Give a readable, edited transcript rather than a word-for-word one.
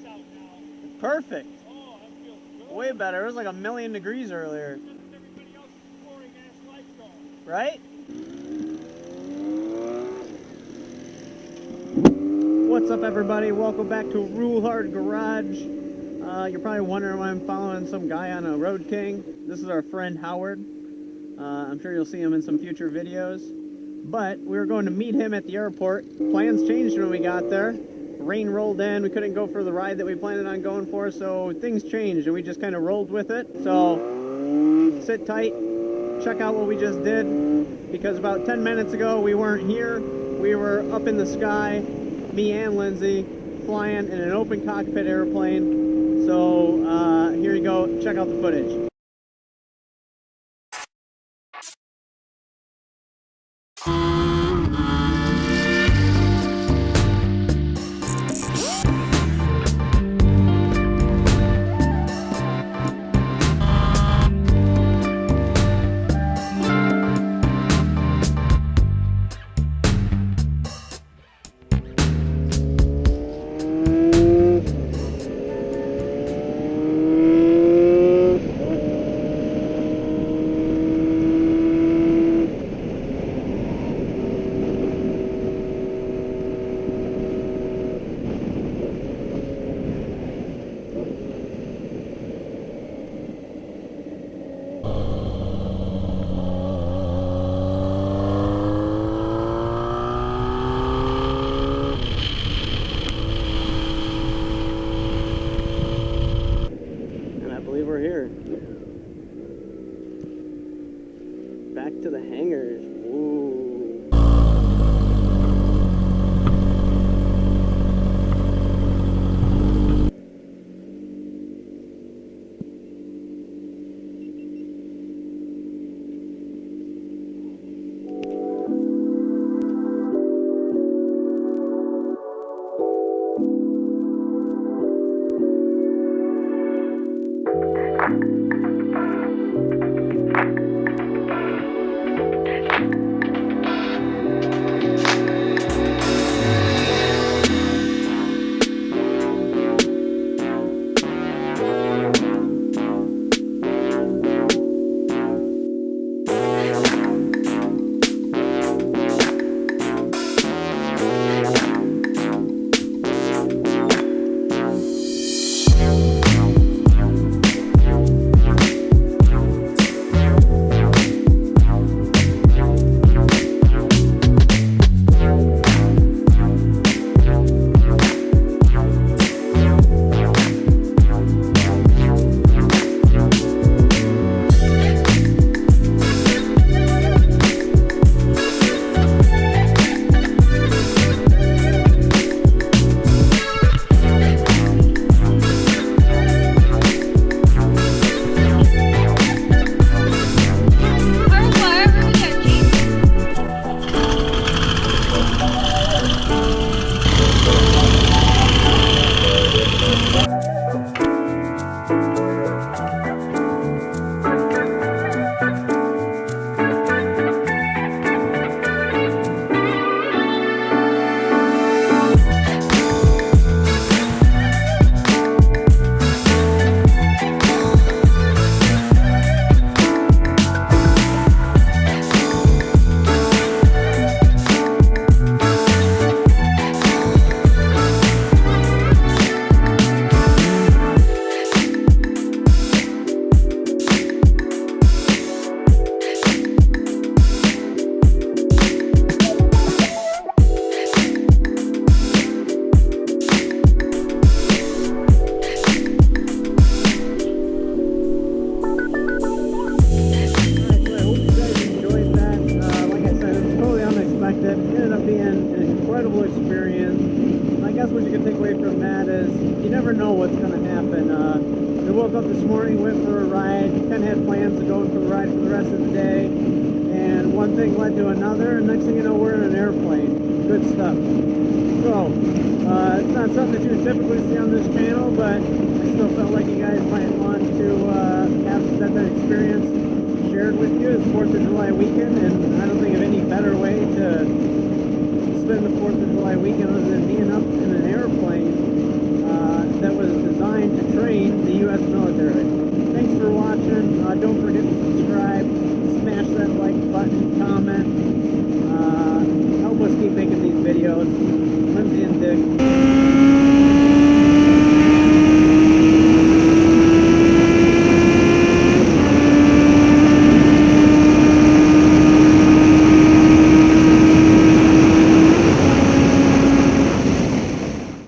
out now. Perfect. Oh, that feels good. Way better. It was like 1,000,000 degrees earlier. Everybody else is boring ass life going. Right? What's up, everybody? Welcome back to Rule Hard Garage. You're probably wondering why I'm following some guy on a Road King. This is our friend Howard. I'm sure you'll see him in some future videos. But we were going to meet him at the airport. Plans changed when we got there. Rain rolled in. We couldn't go for the ride that we planned on going for, so things changed and we just kind of rolled with it. So sit tight, check out what we just did, because about 10 minutes ago we weren't here. We were up in the sky, me and Lindsay, flying in an open cockpit airplane. So here you go, check out the footage. We're here. Back to the hangars. Ooh. Woke up this morning, went for a ride, kind of had plans of going for the ride for the rest of the day, and one thing led to another, and next thing you know, we're in an airplane. Good stuff. So, it's not something that you would typically see on this channel, but I still felt like you guys might want to have that experience shared with you. It's 4th of July weekend, and I don't think of any better way to spend the 4th of July weekend other than being up in an airplane that was designed to train the U.S. military. Thanks for watching. Don't forget to subscribe, smash that like button, comment,